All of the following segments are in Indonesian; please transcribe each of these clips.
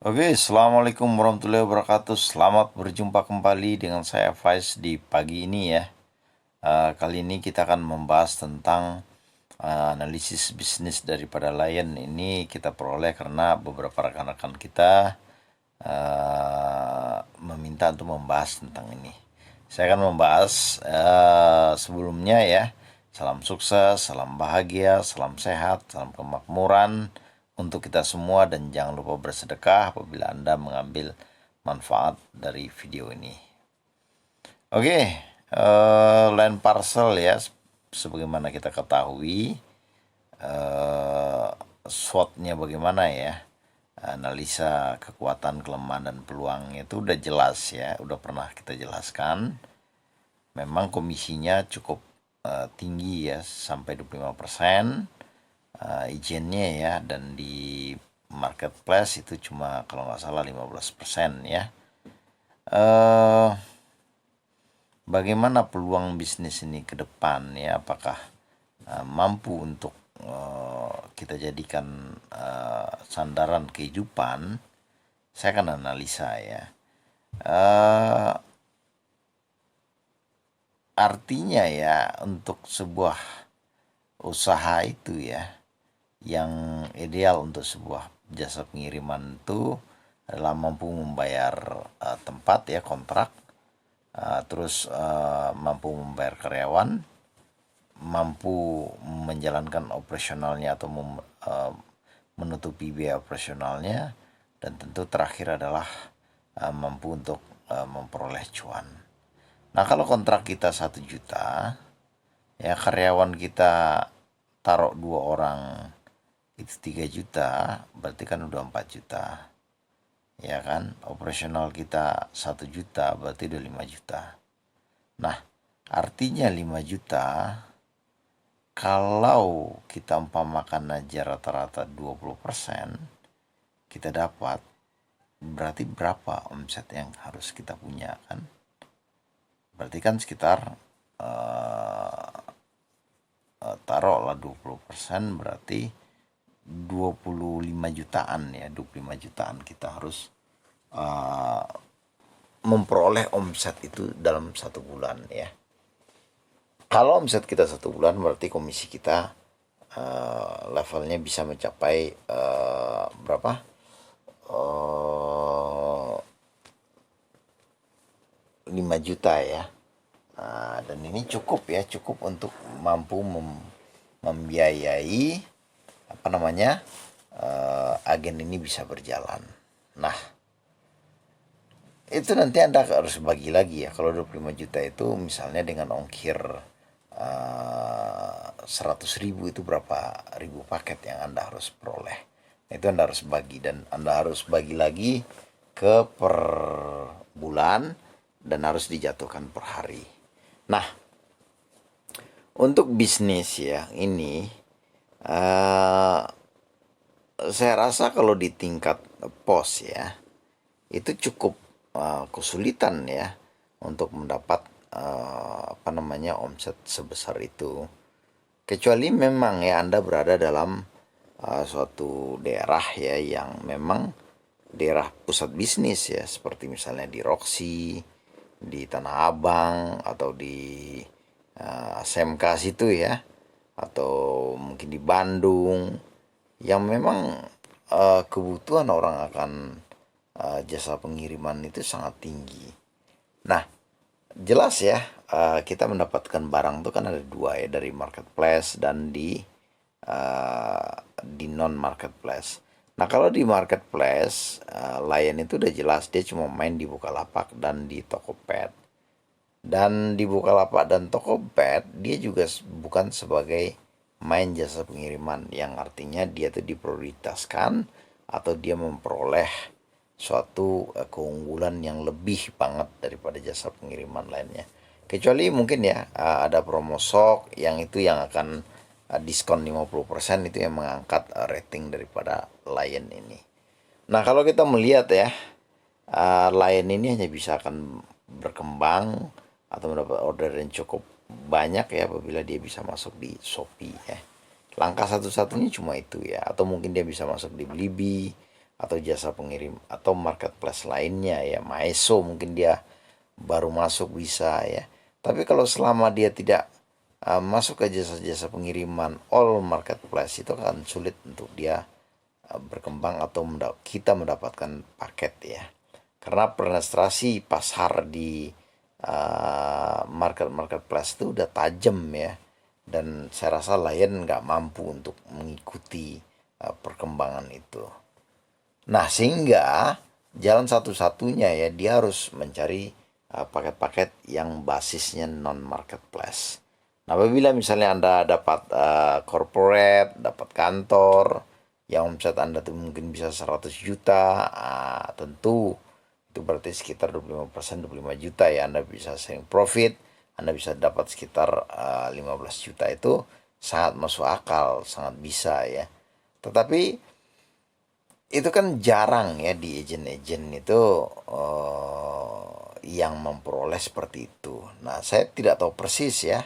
Oke, Assalamualaikum warahmatullahi wabarakatuh. Selamat berjumpa kembali dengan saya Faiz di pagi ini ya. Kali ini kita akan membahas tentang analisis bisnis daripada Lion. Ini kita peroleh karena beberapa rekan-rekan kita meminta untuk membahas tentang ini. Saya akan membahas sebelumnya ya. Salam sukses, salam bahagia, salam sehat, salam kemakmuran untuk kita semua dan jangan lupa bersedekah apabila Anda mengambil manfaat dari video ini. Oke, land parcel ya, sebagaimana kita ketahui, SWOT-nya bagaimana ya, analisa kekuatan, kelemahan, dan peluang itu udah jelas ya, udah pernah kita jelaskan. Memang komisinya cukup tinggi ya, sampai 25%. Izinnya ya, dan di marketplace itu cuma kalau nggak salah 15% ya. Bagaimana peluang bisnis ini ke depan ya, apakah mampu untuk kita jadikan sandaran kehidupan? Saya akan analisa ya. Artinya ya, untuk sebuah usaha itu ya, yang ideal untuk sebuah jasa pengiriman itu adalah mampu membayar tempat ya, kontrak, terus mampu membayar karyawan, mampu menjalankan operasionalnya atau menutupi biaya operasionalnya, dan tentu terakhir adalah mampu untuk memperoleh cuan. Nah, kalau kontrak kita 1 juta, ya karyawan kita taruh 2 orang itu 3 juta, berarti kan udah 4 juta. Ya kan, operasional kita 1 juta, berarti udah 5 juta. Nah, artinya 5 juta, kalau kita umpamakan aja rata-rata 20%, kita dapat, berarti berapa omset yang harus kita punya kan? Berarti kan sekitar taruhlah 20%, berarti 25 jutaan ya, 25 jutaan kita harus memperoleh omset itu dalam 1 bulan ya. Kalau omset kita 1 bulan, berarti komisi kita levelnya bisa mencapai berapa? 5 juta ya. Dan ini cukup ya, cukup untuk mampu membiayai apa namanya, agen ini bisa berjalan. Nah, itu nanti Anda harus bagi lagi ya. Kalau 25 juta itu misalnya dengan ongkir 100 ribu, itu berapa ribu paket yang Anda harus peroleh. Itu Anda harus bagi, dan Anda harus bagi lagi ke per bulan dan harus dijatuhkan per hari. Nah, untuk bisnis ya ini, saya rasa kalau di tingkat pos ya, itu cukup kesulitan ya untuk mendapat apa namanya, omset sebesar itu. Kecuali memang ya Anda berada dalam suatu daerah ya yang memang daerah pusat bisnis ya, seperti misalnya di Roxy, di Tanah Abang, atau di SMK situ ya, atau mungkin di Bandung, yang memang kebutuhan orang akan jasa pengiriman itu sangat tinggi. Nah, jelas ya, kita mendapatkan barang itu kan ada dua ya, dari marketplace dan di non marketplace. Nah, kalau di marketplace, Lion itu udah jelas dia cuma main di Bukalapak dan di Tokopedia. Dan di Bukalapak dan Tokopedia dia juga bukan sebagai main jasa pengiriman, yang artinya dia tuh diprioritaskan atau dia memperoleh suatu keunggulan yang lebih banget daripada jasa pengiriman lainnya. Kecuali mungkin ya ada promo shock yang itu yang akan diskon 50%, itu yang mengangkat rating daripada Lion ini. Nah, kalau kita melihat ya, Lion ini hanya bisa akan berkembang atau mendapat order yang cukup banyak ya apabila dia bisa masuk di Shopee ya. Langkah satu-satunya cuma itu ya, atau mungkin dia bisa masuk di Blibli, atau jasa pengirim atau marketplace lainnya ya. Maeso mungkin dia baru masuk bisa ya. Tapi kalau selama dia tidak masuk ke jasa-jasa pengiriman all marketplace, itu akan sulit untuk dia berkembang atau kita mendapatkan paket ya. Karena penetrasi pasar di marketplace itu udah tajam ya, dan saya rasa Lion nggak mampu untuk mengikuti perkembangan itu. Nah, sehingga jalan satu-satunya ya dia harus mencari paket-paket yang basisnya non marketplace. Nah, apabila misalnya Anda dapat corporate, dapat kantor yang omset Anda tuh mungkin bisa 100 juta, tentu itu berarti sekitar 25%, 25 juta ya, Anda bisa sharing profit, Anda bisa dapat sekitar 15 juta. Itu sangat masuk akal, sangat bisa ya. Tetapi itu kan jarang ya di agent-agent itu yang memperoleh seperti itu. Nah, saya tidak tahu persis ya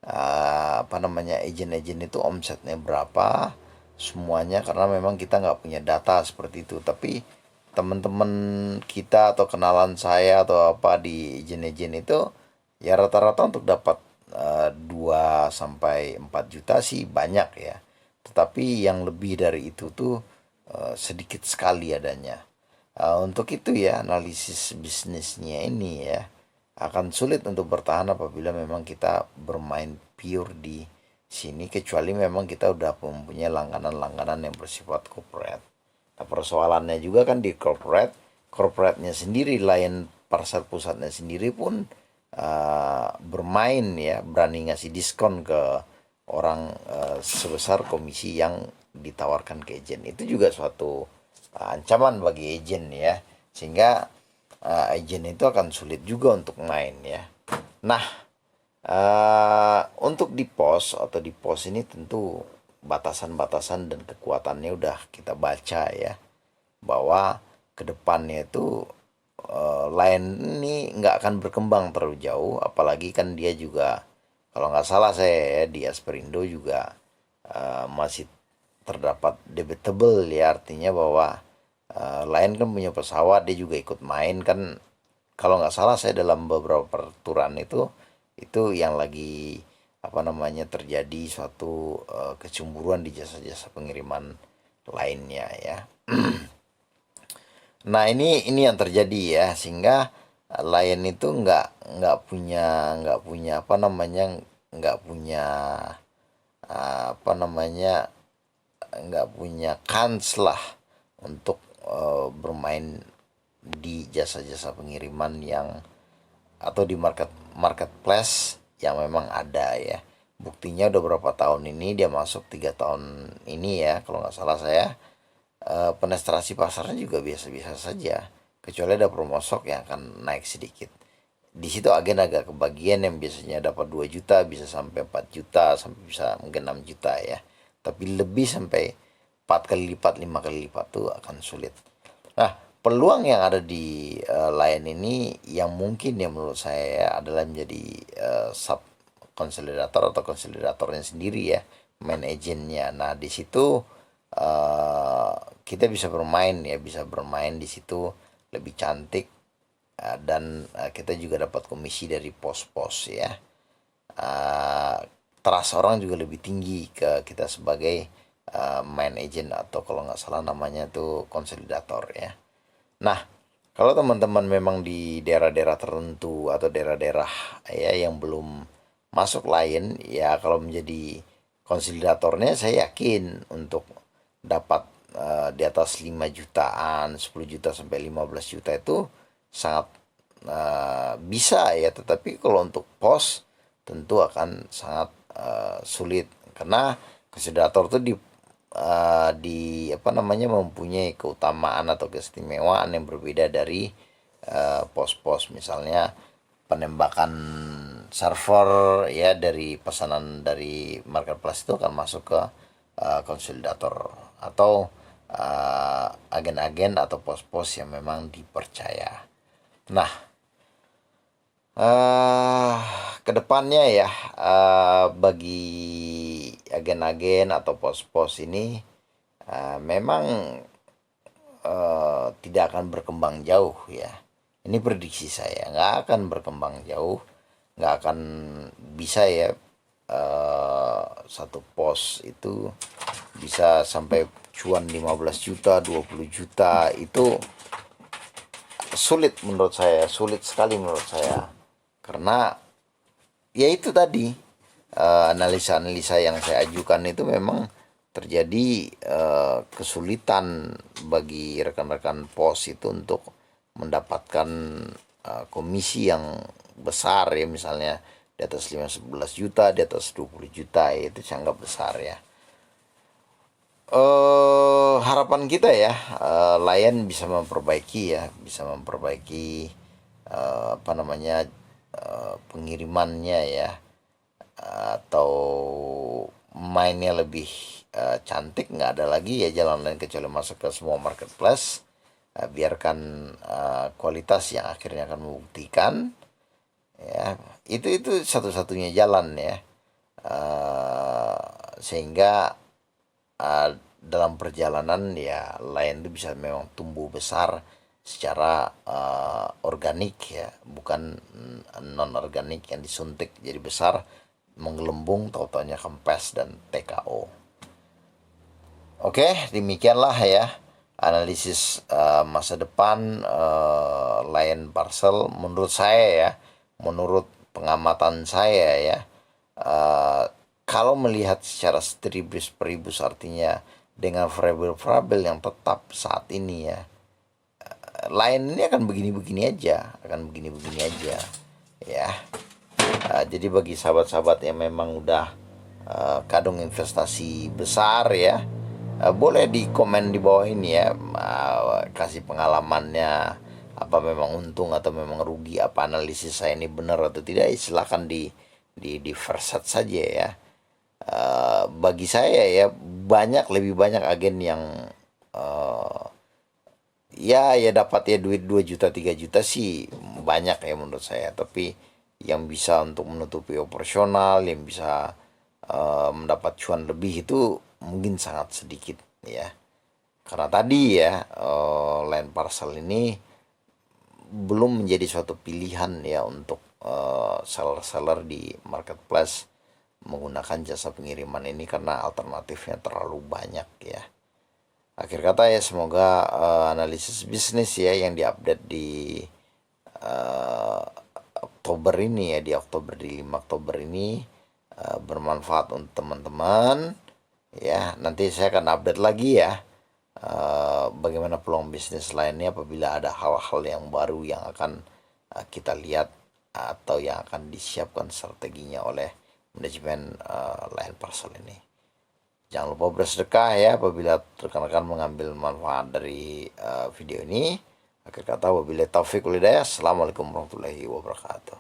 apa namanya agent-agent itu omsetnya berapa semuanya, karena memang kita nggak punya data seperti itu. Tapi teman-teman kita atau kenalan saya atau apa di agent-agent itu ya rata-rata untuk dapat 2 sampai 4 juta sih banyak ya. Tetapi yang lebih dari itu tuh sedikit sekali adanya. Untuk itu ya, analisis bisnisnya ini ya akan sulit untuk bertahan apabila memang kita bermain pure di sini, kecuali memang kita udah mempunyai langganan-langganan yang bersifat corporate. Nah, persoalannya juga kan di corporate-nya sendiri, lain pasar pusatnya sendiri pun bermain ya, berani ngasih diskon ke orang sebesar komisi yang ditawarkan ke agent. Itu juga suatu ancaman bagi agent ya, sehingga agent itu akan sulit juga untuk main ya. Nah, untuk di pos atau di pos ini tentu batasan-batasan dan kekuatannya udah kita baca ya, bahwa kedepannya itu Lion ini nggak akan berkembang terlalu jauh, apalagi kan dia juga kalau nggak salah saya ya, di Asperindo juga masih terdapat debatable ya, artinya bahwa Lion kan punya pesawat, dia juga ikut main kan. Kalau nggak salah saya dalam beberapa peraturan itu yang lagi apa namanya terjadi suatu kecemburuan di jasa-jasa pengiriman lainnya ya. Nah, ini yang terjadi ya, sehingga Lion itu nggak punya apa namanya, nggak punya apa namanya nggak punya kans lah untuk bermain di jasa-jasa pengiriman yang atau di marketplace yang memang ada ya. Buktinya udah berapa tahun ini dia masuk, 3 tahun ini ya kalau nggak salah saya, penetrasi pasarnya juga biasa-biasa saja, kecuali ada promosok yang akan naik sedikit. Di situ agen agak kebagian, yang biasanya dapat 2 juta bisa sampai 4 juta, sampai bisa mungkin 6 juta ya. Tapi lebih sampai 4 kali lipat, 5 kali lipat tuh akan sulit. Nah, peluang yang ada di Lion ini yang mungkin ya menurut saya adalah menjadi sub konsolidator atau konsolidatornya sendiri ya, main agentnya. Nah, di situ uh, kita bisa bermain ya, bisa bermain di situ lebih cantik, dan kita juga dapat komisi dari pos-pos ya. uh, Trust orang juga lebih tinggi ke kita sebagai main agent, atau kalau nggak salah namanya tuh konsolidator ya. Nah, kalau teman-teman memang di daerah-daerah tertentu atau daerah-daerah ya yang belum masuk lain ya, kalau menjadi konsolidatornya saya yakin untuk dapat di atas 5 jutaan, 10 juta sampai 15 juta itu sangat bisa ya. Tetapi kalau untuk pos tentu akan sangat sulit, karena konsolidator itu di apa namanya mempunyai keutamaan atau keistimewaan yang berbeda dari pos-pos. Misalnya penembakan server ya dari pesanan dari marketplace itu akan masuk ke konsolidator atau agen-agen atau pos-pos yang memang dipercaya. Nah, kedepannya ya, bagi agen-agen atau pos-pos ini memang tidak akan berkembang jauh ya. Ini prediksi saya, nggak akan berkembang jauh, nggak akan bisa ya, satu pos itu bisa sampai cuan 15 juta, 20 juta, itu sulit menurut saya, sulit sekali menurut saya. Karena ya itu tadi, analisa-analisa yang saya ajukan itu memang terjadi kesulitan bagi rekan-rekan pos itu untuk mendapatkan komisi yang besar ya, misalnya di atas 11 juta, di atas 20 juta ya, itu sangat besar ya. Harapan kita ya, Lion bisa memperbaiki ya, bisa memperbaiki apa namanya, pengirimannya ya, atau mainnya lebih cantik. Nggak ada lagi ya jalan lain kecuali masuk ke semua marketplace. Biarkan kualitas yang akhirnya akan membuktikan ya, itu satu-satunya jalan ya. Sehingga dalam perjalanan ya, Lion itu bisa memang tumbuh besar secara organik ya, bukan non organik yang disuntik jadi besar, menggelembung, tau-taunya kempes dan TKO. Oke, demikianlah ya analisis masa depan Lion Parcel menurut saya ya, menurut pengamatan saya ya. Kalau melihat secara steribus artinya dengan variabel-variabel yang tetap saat ini ya, Lion ini akan begini-begini aja, ya. Jadi bagi sahabat-sahabat yang memang udah kadung investasi besar ya, boleh di komen di bawah ini ya, kasih pengalamannya, apa memang untung atau memang rugi, apa analisis saya ini benar atau tidak. Silahkan di verset saja ya. Bagi saya ya, lebih banyak agen yang ya dapat ya duit 2 juta 3 juta sih banyak ya menurut saya, tapi yang bisa untuk menutupi operasional, yang bisa mendapat cuan lebih, itu mungkin sangat sedikit ya. Karena tadi ya, Lion Parcel ini belum menjadi suatu pilihan ya untuk seller-seller di marketplace menggunakan jasa pengiriman ini, karena alternatifnya terlalu banyak ya. Akhir kata ya, semoga analisis bisnis ya yang diupdate di Oktober ini ya, di 5 Oktober ini bermanfaat untuk teman-teman ya. Nanti saya akan update lagi ya bagaimana peluang bisnis lainnya apabila ada hal-hal yang baru yang akan kita lihat atau yang akan disiapkan strateginya oleh manajemen Lion Parcel ini. Jangan lupa bersedekah ya apabila rekan-rekan mengambil manfaat dari video ini. Akhir kata, wabillahi taufiq wal hidayah. Assalamualaikum warahmatullahi wabarakatuh.